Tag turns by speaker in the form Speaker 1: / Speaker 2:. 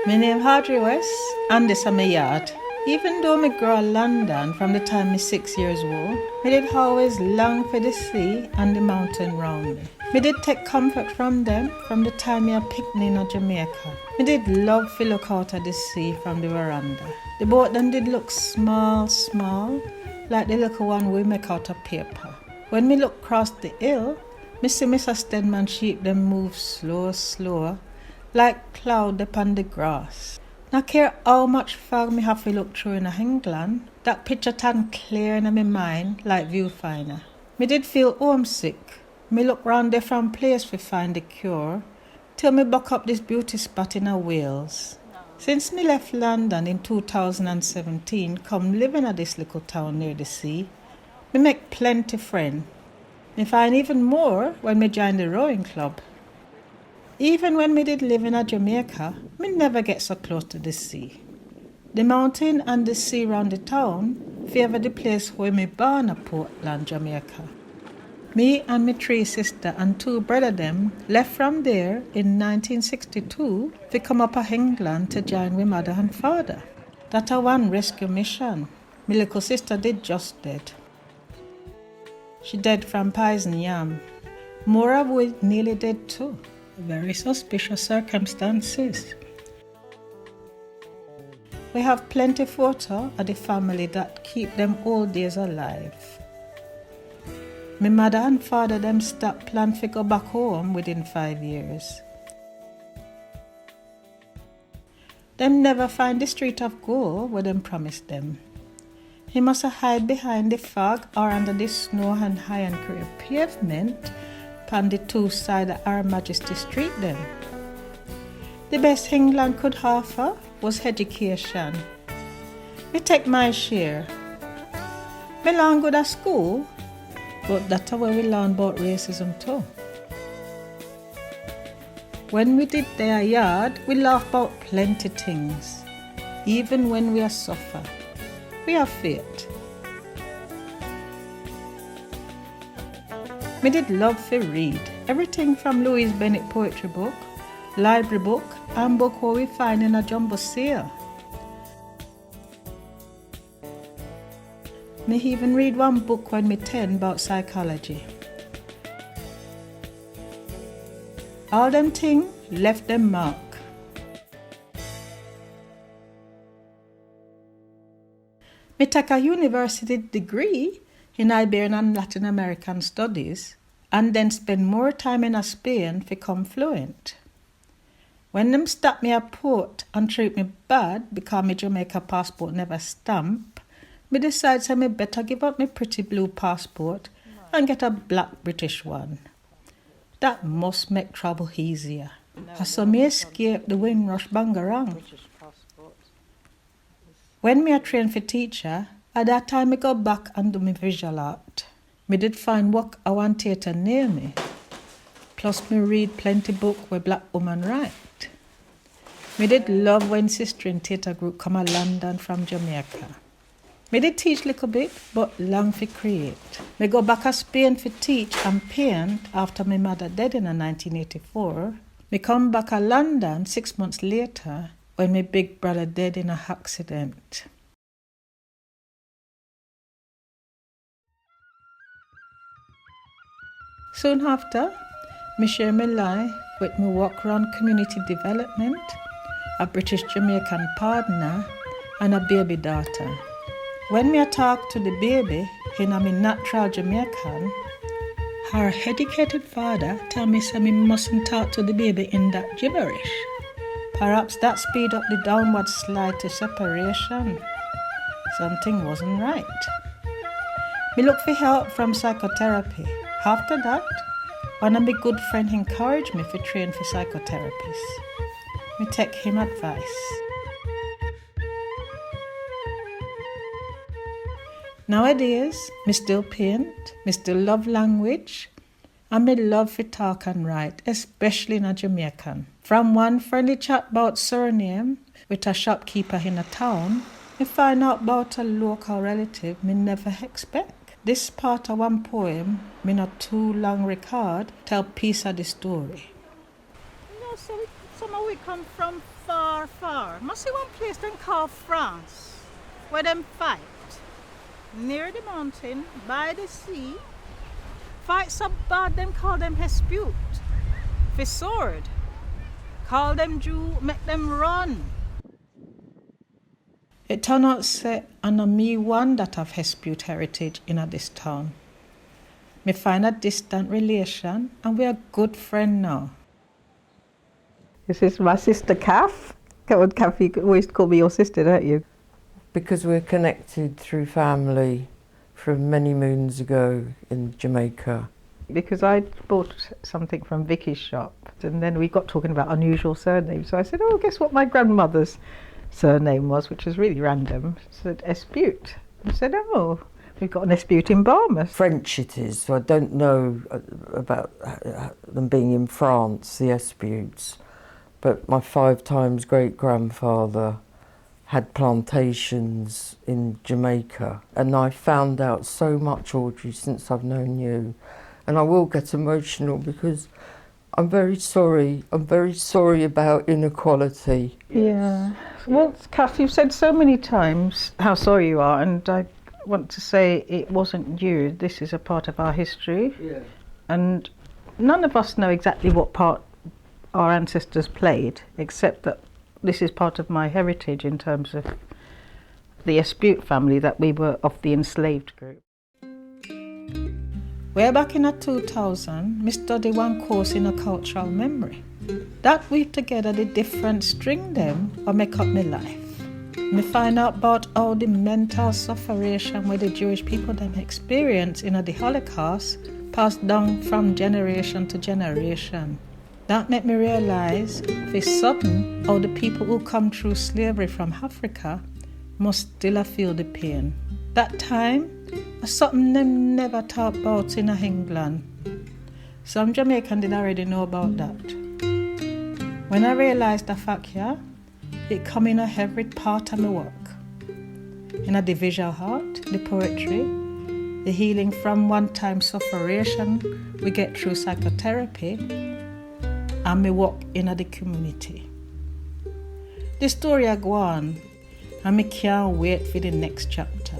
Speaker 1: My name Audrey West, and this is my yard. Even though I grew up in London from the time I was 6 years old, I did always long for the sea and the mountain round me. I did take comfort from them from the time I picnic in Jamaica. I did love to look out at the sea from the veranda. The boat then did look small, like the little one we make out of paper. When me look across the hill, me see Mr. Stedman sheep them move slow, like cloud upon the grass. Not care how much fog me have to look through in England, that picture tan clear in my mind like viewfinder. Me did feel homesick. Me look round different place to find the cure, till me buck up this beauty spot in Wales. Since me left London in 2017, come living at this little town near the sea, me make plenty friends. Me find even more when me join the rowing club. Even when me did live in Jamaica, me never get so close to the sea. The mountain and the sea round the town favor the place where me born at Portland, Jamaica. Me and me 3 sisters and 2 brothers them left from there in 1962 to come up to England to join with mother and father. That a one rescue mission. My little sister did just dead. She died from poison yam. Mora was nearly dead too. Very suspicious circumstances. We have plenty photo of the family that keep them old days alive. My mother and father them stopped plan to go back home within 5 years. Them never find the street of gold where them promised them. He must have hide behind the fog or under the snow and high and clear pavement upon the 2 sides of Her Majesty Street then. The best England could offer was education. Me take my share. Me learn good at school, but that's where we learn about racism too. When we did their yard, we laugh about plenty things. Even when we are suffer, we have faith. Me did love to read. Everything from Louise Bennett poetry book, library book, and book where we find in a jumbo sale. Me even read one book when me 10 about psychology. All them things left them mark. Me take a university degree in Iberian and Latin American studies and then spend more time in Spain to become fluent. When them stop me at port and treat me bad because my Jamaica passport never stamp, me decide say me better give up my pretty blue passport and get a black British one. That must make travel easier. So me escape the Windrush Bangarang. When me a train for teacher, at that time I go back and do my visual art. Me did find work at one theatre near me. Plus me read plenty book where black woman write. Me did love when sister in theatre group come to London from Jamaica. Me did teach little bit, but long for create. Me go back to Spain for teach and paint after my mother died in 1984. Me come back to London 6 months later when my big brother died in an accident. Soon after, me share my life with my work around community development, a British Jamaican partner, and a baby daughter. When me talk to the baby in a natural Jamaican, her educated father tell me say me mustn't talk to the baby in that gibberish. Perhaps that speed up the downward slide to separation. Something wasn't right. Me look for help from psychotherapy. After that, one of my good friends encouraged me to train for psychotherapist. Me take him advice. Nowadays, me still paint, me still love language, and me love to talk and write, especially in a Jamaican. From one friendly chat about surname with a shopkeeper in a town, me find out about a local relative me never expect. This part of one poem, me not too long record, tell piece of the story.
Speaker 2: No, so
Speaker 1: Some of we come from far, far. Must see one place them call France, where them fight. Near the mountain, by the sea. Fight so bad them call them Hespute. For sword. Call them Jew, make them run. It turned out say, and me one that have Hespute heritage in this town. Me find a distant relation and we are good friend now. This is my sister Kath. Kath, you always call me your sister, don't you?
Speaker 2: Because we're connected through family from many moons ago in Jamaica.
Speaker 1: Because I bought something from Vicky's shop and then we got talking about unusual surnames. So I said, oh, guess what my grandmother's surname was, which was really random. She said, Espute. I said, oh, we've got an Espute in Barmouth.
Speaker 2: French it is, so I don't know about them being in France, the Esputes. But my 5 times great-grandfather had plantations in Jamaica. And I found out so much, Audrey, since I've known you. And I will get emotional because I'm very sorry. I'm very sorry about inequality.
Speaker 1: Yeah. Well, Kath, you've said so many times how sorry you are, and I want to say it wasn't you. This is a part of our history.
Speaker 2: Yeah.
Speaker 1: And none of us know exactly what part our ancestors played, except that this is part of my heritage in terms of the Espute family, that we were of the enslaved group. Way back in 2000, I studied one course in a cultural memory. That weave together the different string them or make up my life. Me find out about all the mental suffering where the Jewish people them experience in the Holocaust, passed down from generation to generation. That made me realize for certain how the people who come through slavery from Africa must still feel the pain. That time, something them never talk about in England. Some Jamaicans did already know about that. When I realized the fact, it come in every part of my work. In the visual art, the poetry, the healing from one-time suffering we get through psychotherapy, and my work in the community. The story I go on, and I can't wait for the next chapter.